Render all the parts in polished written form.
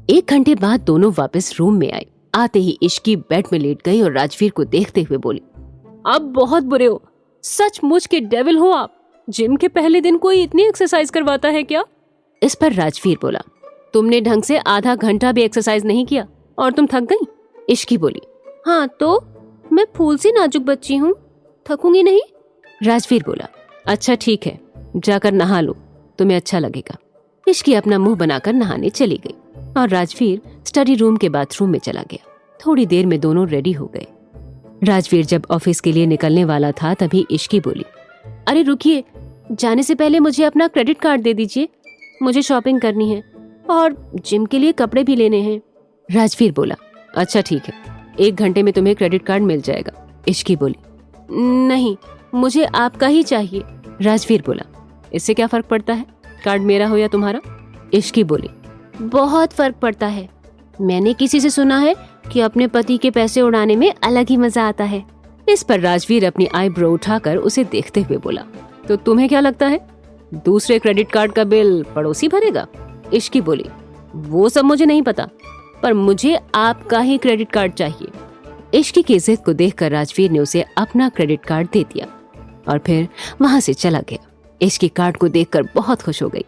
1 घंटे बाद दोनों वापस रूम में आए। आते ही इश्की बेड में लेट गई और राजवीर को देखते हुए बोली, आप बहुत बुरे हो, सचमुच के डेविल हो आप। जिम के पहले दिन कोई इतनी एक्सरसाइज करवाता है क्या? इस पर राजवीर बोला, तुमने ढंग से आधा घंटा भी एक्सरसाइज नहीं किया और तुम थक गई। इश्की बोली, हाँ तो मैं फूल सी नाजुक बच्ची हूँ, थकूंगी नहीं। राजवीर बोला, अच्छा ठीक है, जाकर नहा लो, तुम्हें अच्छा लगेगा। इश्की अपना मुंह बनाकर नहाने चली गई और राजवीर स्टडी रूम के बाथरूम में चला गया। थोड़ी देर में दोनों रेडी हो गए। राजवीर जब ऑफिस के लिए निकलने वाला था तभी इश्की बोली, अरे रुकिए, जाने से पहले मुझे अपना क्रेडिट कार्ड दे दीजिए, मुझे शॉपिंग करनी है और जिम के लिए कपड़े भी लेने हैं। राजवीर बोला, अच्छा ठीक है, 1 घंटे में तुम्हें क्रेडिट कार्ड मिल जाएगा। इश्की बोली, नहीं, मुझे आपका ही चाहिए। राजवीर बोला, इससे क्या फर्क पड़ता है, कार्ड मेरा हो या तुम्हारा। इश्की बोली, बहुत फर्क पड़ता है। मैंने किसी से सुना है कि अपने पति के पैसे उड़ाने में अलग ही मजा आता है। इस पर राजवीर अपनी आईब्रो उठाकर उसे देखते हुए बोला, तो तुम्हें क्या लगता है दूसरे क्रेडिट कार्ड का बिल पड़ोसी भरेगा। इश्की बोली, वो सब मुझे नहीं पता, पर मुझे आपका ही क्रेडिट कार्ड चाहिए। इश्की की जिद को देखकर राजवीर ने उसे अपना क्रेडिट कार्ड दे दिया और फिर वहां से चला गया। इश्की कार्ड को देखकर बहुत खुश हो गई।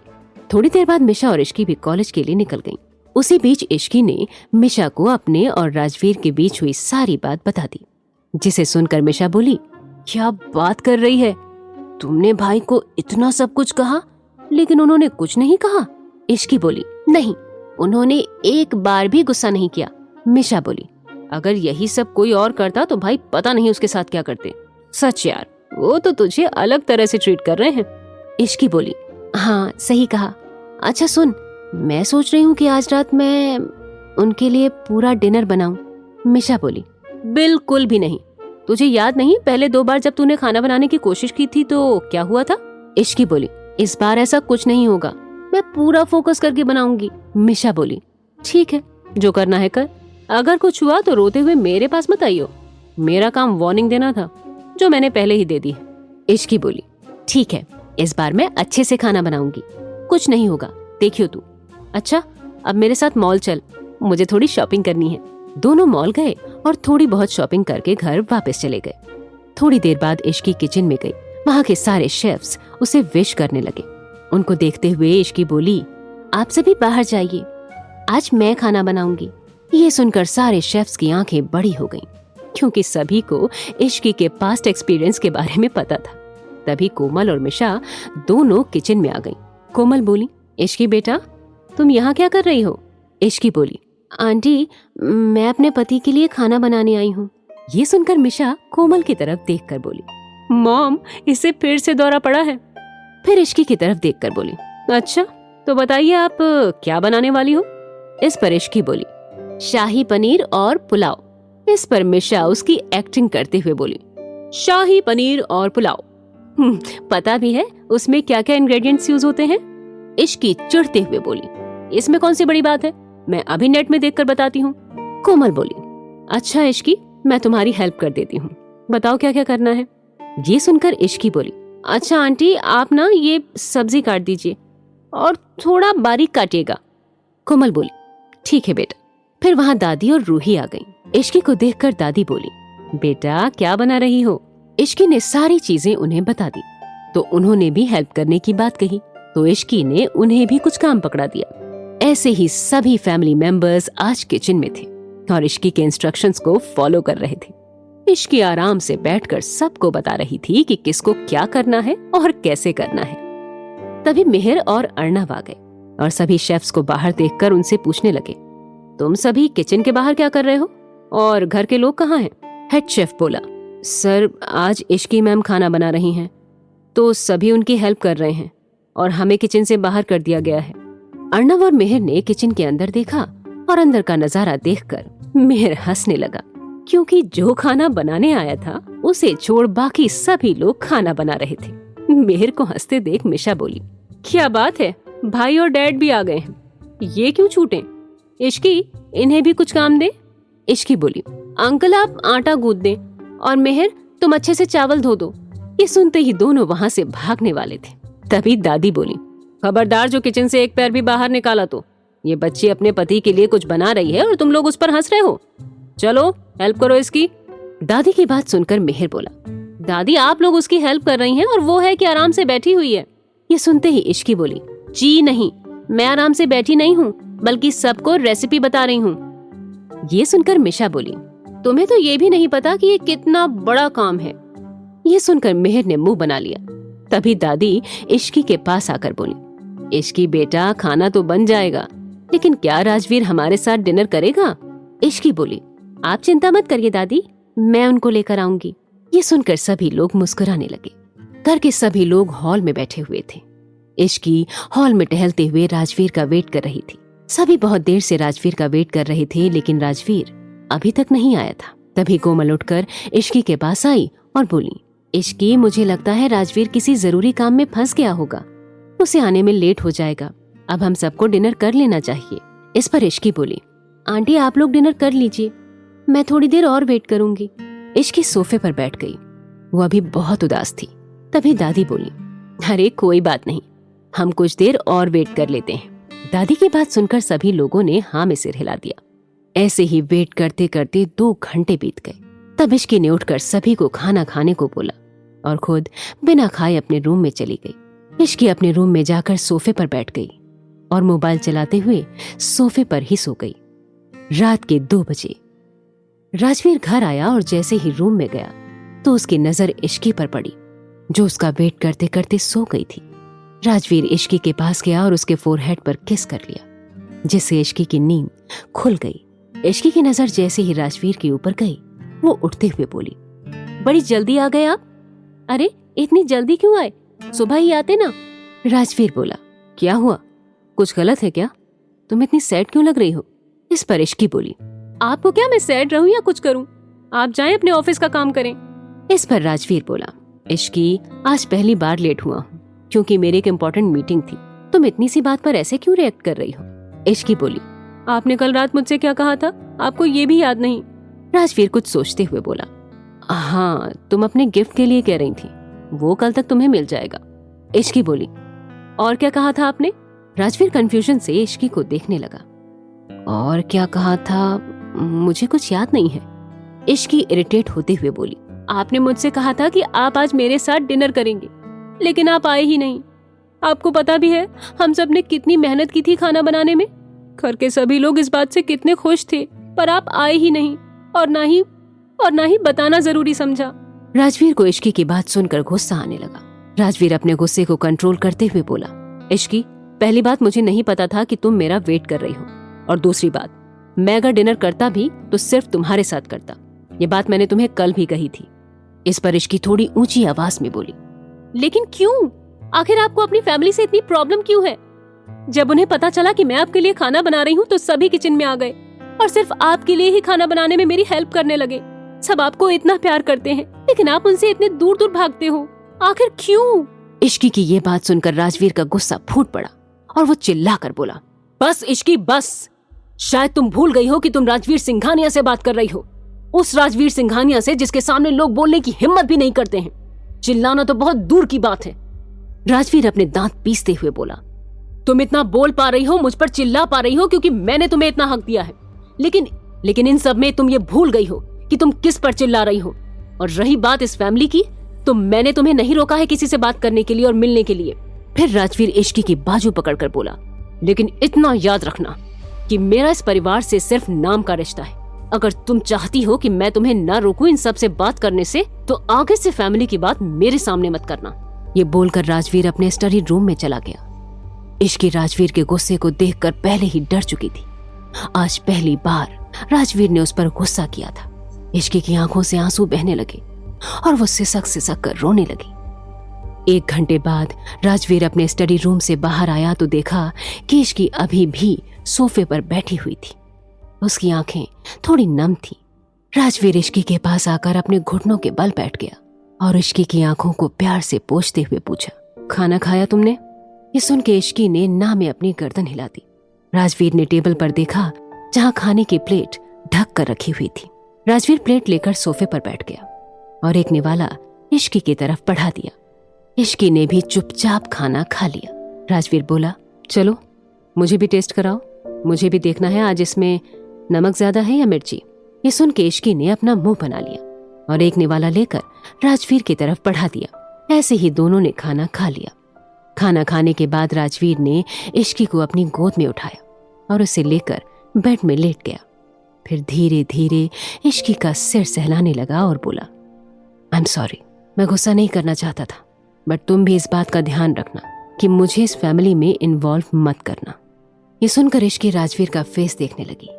थोड़ी देर बाद मिशा और इश्की भी कॉलेज के लिए निकल गईं। उसी बीच इश्की ने मिशा को अपने और राजवीर के बीच हुई सारी बात बता दी, जिसे सुनकर मिशा बोली, क्या बात कर रही है, तुमने भाई को इतना सब कुछ कहा लेकिन उन्होंने कुछ नहीं कहा। इश्की बोली, नहीं, उन्होंने एक बार भी गुस्सा नहीं किया। मिशा बोली, अगर यही सब कोई और करता तो भाई पता नहीं उसके साथ क्या करते। सच यार, वो तो तुझे अलग तरह से ट्रीट कर रहे हैं। इश्की बोली, हाँ सही कहा। अच्छा सुन, मैं सोच रही हूँ कि आज रात मैं उनके लिए पूरा डिनर बनाऊं। मिशा बोली, बिल्कुल भी नहीं। तुझे याद नहीं पहले 2 बार जब तूने खाना बनाने की कोशिश की थी तो क्या हुआ था? इश्की बोली, इस बार ऐसा कुछ नहीं होगा, मैं पूरा फोकस करके बनाऊंगी। मिशा बोली, ठीक है, जो करना है कर। अगर कुछ हुआ तो रोते हुए मेरे पास मत आइयो। मेरा काम वार्निंग देना था, जो मैंने पहले ही दे दी है। इश्की बोली, ठीक है, इस बार मैं अच्छे से खाना बनाऊंगी, कुछ नहीं होगा, देखियो तू। अच्छा, अब मेरे साथ मॉल चल, मुझे थोड़ी शॉपिंग करनी है। दोनों मॉल गए और थोड़ी बहुत शॉपिंग करके घर वापस चले गए। थोड़ी देर बाद इश्की किचन में गई। वहाँ के सारे शेफ्स उसे विश करने लगे। उनको देखते हुए इश्की बोली, आप सभी बाहर जाइए, आज मैं खाना बनाऊंगी। ये सुनकर सारे शेफ्स की आंखें बड़ी हो गईं, क्योंकि सभी को इश्की के पास्ट एक्सपीरियंस के बारे में पता था। तभी कोमल और मिशा दोनों किचन में आ गईं। कोमल बोली, इश्की बेटा, तुम यहाँ क्या कर रही हो। इश्की बोली, आंटी, मैं अपने पति के लिए खाना बनाने आई हूँ। ये सुनकर मिशा कोमल की तरफ देखकर बोली, मॉम, इसे फिर से दौरा पड़ा है। फिर इश्की की तरफ देखकर बोली, अच्छा तो बताइए आप क्या बनाने वाली हो। इस पर इश्की बोली, शाही पनीर और पुलाव। इस पर मिशा उसकी एक्टिंग करते हुए बोली, शाही पनीर और पुलाव, पता भी है उसमें क्या क्या इंग्रेडिएंट्स यूज होते हैं। इश्की चिढ़ते हुए बोली, इसमें कौन सी बड़ी बात है, मैं अभी नेट में देखकर बताती हूँ। कोमल बोली, अच्छा इश्की, मैं तुम्हारी हेल्प कर देती हूँ, बताओ क्या क्या करना है। ये सुनकर इश्की बोली, अच्छा आंटी, आप ना ये सब्जी काट दीजिए और थोड़ा बारीक काटिएगा। कोमल बोली, ठीक है बेटा। फिर वहाँ दादी और रूही आ गईं। इश्की को देखकर दादी बोली, बेटा क्या बना रही हो। इश्की ने सारी चीजें उन्हें बता दी, तो उन्होंने भी हेल्प करने की बात कही, तो इश्की ने उन्हें भी कुछ काम पकड़ा दिया। ऐसे ही सभी फैमिली मेंबर्स आज किचन में थे और इश्की के इंस्ट्रक्शंस को फॉलो कर रहे थे। इश्की आराम से बैठकर सबको बता रही थी कि किसको क्या करना है और कैसे करना है। तभी मिहिर और अर्णव आ गए और सभी शेफ्स को बाहर देखकर उनसे पूछने लगे, तुम सभी किचन के बाहर क्या कर रहे हो और घर के लोग कहाँ हैं। हेड शेफ बोला, सर आज इश्की मैम खाना बना रही हैं, तो सभी उनकी हेल्प कर रहे हैं और हमें किचन से बाहर कर दिया गया है। अर्णव और मिहिर ने किचन के अंदर देखा और अंदर का नजारा देखकर मिहिर हंसने लगा, क्योंकि जो खाना बनाने आया था उसे छोड़ बाकी सभी लोग खाना बना रहे थे। मिहिर को हंसते देख मिशा बोली, क्या बात है, भाई और डैड भी आ गए हैं, ये क्यों छूटे। इश्की, इन्हें भी कुछ काम दे। इश्की बोली, अंकल आप आटा गूंद दें और मिहिर तुम अच्छे से चावल धो दो। ये सुनते ही दोनों वहाँ से भागने वाले थे। तभी दादी बोली, खबरदार, जो किचन से एक पैर भी बाहर निकाला तो ये बच्ची अपने पति के लिए कुछ बना रही है और तुम लोग उस पर हंस रहे हो। चलो हेल्प करो इसकी। दादी की बात सुनकर मिहिर बोला, दादी आप लोग उसकी हेल्प कर रही हैं और वो है कि आराम से बैठी हुई है। ये सुनते ही इश्की बोली, जी नहीं, मैं आराम से बैठी नहीं हूँ, बल्कि सबको रेसिपी बता रही हूँ। ये सुनकर मिशा बोली, तुम्हें तो ये भी नहीं पता कि ये कितना बड़ा काम है। ये सुनकर मिहिर ने मुंह बना लिया। तभी दादी इश्की के पास आकर बोली, इश्की बेटा, खाना तो बन जाएगा, लेकिन क्या राजवीर हमारे साथ डिनर करेगा? इश्की बोली, आप चिंता मत करिए दादी, मैं उनको लेकर आऊंगी। ये सुनकर सभी लोग मुस्कुराने लगे। घर के सभी लोग हॉल में बैठे हुए थे। इश्की हॉल में टहलते हुए राजवीर का वेट कर रही थी। सभी बहुत देर से राजवीर का वेट कर रहे थे, लेकिन राजवीर अभी तक नहीं आया था। तभी कोमल उठकर इश्की के पास आई और बोली, इश्की, मुझे लगता है राजवीर किसी जरूरी काम में फंस गया होगा, उसे आने में लेट हो जाएगा। अब हम सबको डिनर कर लेना चाहिए। इस पर इश्की बोली, आंटी आप लोग डिनर कर लीजिए, मैं थोड़ी देर और वेट करूंगी। इश्की सोफे पर बैठ गई। वो अभी बहुत उदास थी। तभी दादी बोली, अरे कोई बात नहीं, हम कुछ देर और वेट कर लेते हैं। दादी की बात सुनकर सभी लोगों ने हाँ में सिर हिला दिया। ऐसे ही वेट करते करते 2 घंटे बीत गए। तब इश्की ने उठकर सभी को खाना खाने को बोला और खुद बिना खाए अपने रूम में चली गई। इश्की अपने रूम में जाकर सोफे पर बैठ गई और मोबाइल चलाते हुए सोफे पर ही सो गई। रात के 2 बजे राजवीर घर आया और जैसे ही रूम में गया तो उसकी नजर इश्की पर पड़ी, जो उसका वेट करते करते सो गई थी। राजवीर इश्की के पास गया और उसके फोरहेड पर किस कर लिया, जिससे इश्की की नींद खुल गई। इश्की की नजर जैसे ही राजवीर के ऊपर गई, वो उठते हुए बोली, बड़ी जल्दी आ गए आप। अरे इतनी जल्दी क्यों आए, सुबह ही आते ना। राजवीर बोला, क्या हुआ, कुछ गलत है क्या? तुम इतनी सैड क्यों लग रही हो? इस पर इश्की बोली, आपको क्या मैं सैड रहूं या कुछ करूं, आप जाएं अपने ऑफिस का काम करें। इस पर राजवीर बोला, इश्की, आज पहली बार लेट हुआ हूँ क्योंकि मेरी एक इम्पोर्टेंट मीटिंग थी। तुम इतनी सी बात पर ऐसे क्यों रिएक्ट कर रही हो? इश्की बोली, आपने कल रात मुझसे क्या कहा था, आपको ये भी याद नहीं? राजवीर कुछ सोचते हुए बोला, हाँ, तुम अपने गिफ्ट के लिए कह रही थी, वो कल तक तुम्हें मिल जाएगा। इश्की बोली, और क्या कहा था आपने? राजवीर कंफ्यूजन से इश्की को देखने लगा। और क्या कहा था, मुझे कुछ याद नहीं है। इश्की इरिटेट होते हुए बोली, आपने मुझसे कहा था कि आप आज मेरे साथ डिनर करेंगे, लेकिन आप आए ही नहीं। आपको पता भी है हम सब ने कितनी मेहनत की थी खाना बनाने में। घर के सभी लोग इस बात से कितने खुश थे, पर आप आए ही नहीं और ना ही बताना जरूरी समझा। राजवीर को इश्की की बात सुनकर गुस्सा आने लगा। राजवीर अपने गुस्से को कंट्रोल करते हुए बोला, इश्की, पहली बात मुझे नहीं पता था कि तुम मेरा वेट कर रही हो, और दूसरी बात, मैं अगर डिनर करता भी तो सिर्फ तुम्हारे साथ करता। ये बात मैंने तुम्हें कल भी कही थी। इस पर इश्की थोड़ी ऊंची आवाज में बोली, लेकिन क्यों? आखिर आपको अपनी फैमिली से इतनी प्रॉब्लम क्यों है? जब उन्हें पता चला कि मैं आपके लिए खाना बना रही हूँ तो सभी किचन में आ गए और सिर्फ आपके लिए ही खाना बनाने में मेरी हेल्प करने लगे। सब आपको इतना प्यार करते हैं, लेकिन आप उनसे इतने दूर दूर भागते हो, आखिर क्यों? इश्की की ये बात सुनकर राजवीर का गुस्सा फूट पड़ा और वो चिल्लाकर बोला, बस इश्की बस, शायद तुम भूल गई हो कि तुम राजवीर सिंघानिया से बात कर रही हो, उस राजवीर सिंघानिया से जिसके सामने लोग बोलने की हिम्मत भी नहीं करते हैं। चिल्लाना तो बहुत दूर की बात है। राजवीर अपने दांत पीसते हुए बोला, तुम इतना बोल पा रही हो, मुझ पर चिल्ला पा रही हो क्योंकि मैंने तुम्हें इतना हक दिया है, लेकिन इन सब में तुम ये भूल गई हो कि तुम किस पर चिल्ला रही हो। और रही बात इस फैमिली की, तो मैंने तुम्हें नहीं रोका है किसी से बात करने के लिए और मिलने के लिए। फिर राजवीर इश्की की बाजू पकड़कर बोला, लेकिन इतना याद रखना कि मेरा इस परिवार से सिर्फ नाम का रिश्ता है। अगर तुम चाहती हो कि मैं तुम्हें न रोकूं इन सब से बात करने से, तो आगे से फैमिली की बात मेरे सामने मत करना। ये बोलकर राजवीर अपने स्टडी रूम में चला गया। इश्की राजवीर के गुस्से को देखकर पहले ही डर चुकी थी। आज पहली बार राजवीर ने उस पर गुस्सा किया था। इश्की की आंखों से आंसू बहने लगे और वो सिसक सिसक कर रोने लगी। 1 घंटे बाद राजवीर अपने स्टडी रूम से बाहर आया तो देखा कि इश्की अभी भी सोफे पर बैठी हुई थी। उसकी आंखें थोड़ी नम थी। राजवीर इश्की के पास आकर अपने घुटनों के बल बैठ गया और इश्की की आंखों को प्यार से पोंछते हुए पूछा, खाना खाया तुमने? ये सुन के इश्की ने ना में अपनी गर्दन हिला दी। राजवीर ने टेबल पर देखा जहां खाने की प्लेट ढक कर रखी हुई थी। राजवीर प्लेट लेकर सोफे पर बैठ गया और एक निवाला इश्की की तरफ बढ़ा दिया। इश्की ने भी चुपचाप खाना खा लिया। राजवीर बोला, चलो मुझे भी टेस्ट कराओ, मुझे भी देखना है आज इसमें नमक ज्यादा है या मिर्ची। ये सुन के इश्की ने अपना मुंह बना लिया और एक निवाला लेकर राजवीर की तरफ बढ़ा दिया। ऐसे ही दोनों ने खाना खा लिया। खाना खाने के बाद राजवीर ने इश्की को अपनी गोद में उठाया और उसे लेकर बेड में लेट गया। फिर धीरे धीरे इश्की का सिर सहलाने लगा और बोला, आई एम सॉरी, मैं गुस्सा नहीं करना चाहता था, बट तुम भी इस बात का ध्यान रखना कि मुझे इस फैमिली में इन्वॉल्व मत करना। ये सुनकर इश्की राजवीर का फेस देखने लगी,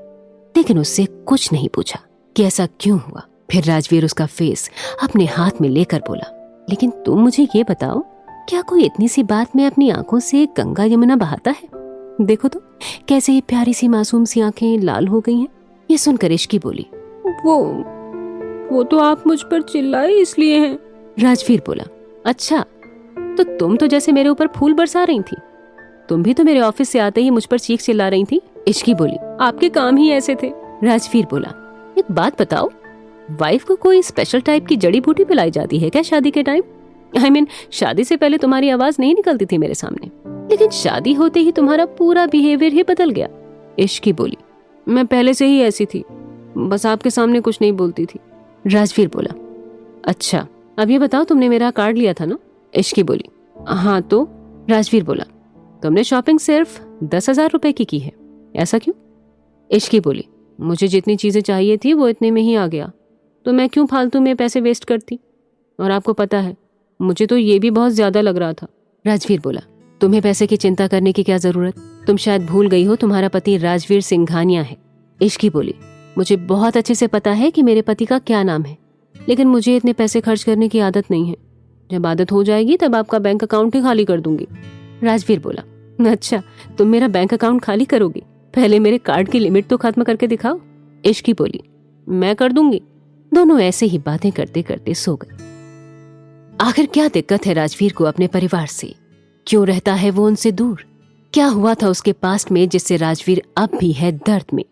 लेकिन उससे कुछ नहीं पूछा कि ऐसा क्यों हुआ। फिर राजवीर उसका फेस अपने हाथ में लेकर बोला, लेकिन तुम मुझे ये बताओ, क्या कोई इतनी सी बात में अपनी आंखों से गंगा यमुना बहाता है? देखो तो कैसे ये प्यारी सी मासूम सी आंखें लाल हो गई हैं। ये सुनकर इश्की बोली, वो तो आप मुझ पर चिल्लाए इसलिए हैं। राजवीर बोला, अच्छा, तो तुम तो जैसे मेरे ऊपर फूल बरसा रही थी। तुम भी तो मेरे ऑफिस से आते ही मुझ पर चीख चिल्ला रही थी। इश्की बोली, आपके काम ही ऐसे थे। राजवीर बोला, एक बात बताओ, वाइफ को कोई स्पेशल टाइप की जड़ी बूटी पिलाई जाती है क्या शादी के टाइम? I mean, शादी से पहले तुम्हारी आवाज नहीं निकलती थी मेरे सामने, लेकिन शादी होते ही तुम्हारा पूरा बिहेवियर ही बदल गया। इश्की बोली, मैं पहले से ही ऐसी थी, बस आपके सामने कुछ नहीं बोलती थी। राजवीर बोला, अच्छा, अब ये बताओ, तुमने मेरा कार्ड लिया था ना? इश्की बोली, हाँ तो? राजवीर बोला, तुमने शॉपिंग सिर्फ 10,000 रुपए की है, ऐसा क्यों? इश्की बोली, मुझे जितनी चीजें चाहिए थी वो इतने में ही आ गया, तो मैं क्यों फालतू में पैसे वेस्ट करती? और आपको पता है, मुझे तो ये भी बहुत ज्यादा लग रहा था। राजवीर बोला, तुम्हें पैसे की चिंता करने की क्या जरूरत? तुम शायद भूल गई हो, तुम्हारा पति राजवीर सिंघानिया है। इश्की बोली, मुझे बहुत अच्छे से पता है कि मेरे पति का क्या नाम है, लेकिन मुझे इतने पैसे खर्च करने की आदत नहीं है। जब आदत हो जाएगी तब आपका बैंक अकाउंट ही खाली कर दूंगी। राजवीर बोला, अच्छा, तुम मेरा बैंक अकाउंट खाली करोगी? पहले मेरे कार्ड की लिमिट तो खत्म करके दिखाओ। इश्की बोली, मैं कर दूंगी। दोनों ऐसे ही बातें करते करते सो गए। आखिर क्या दिक्कत है राजवीर को अपने परिवार से? क्यों रहता है वो उनसे दूर? क्या हुआ था उसके पास्ट में जिससे राजवीर अब भी है दर्द में?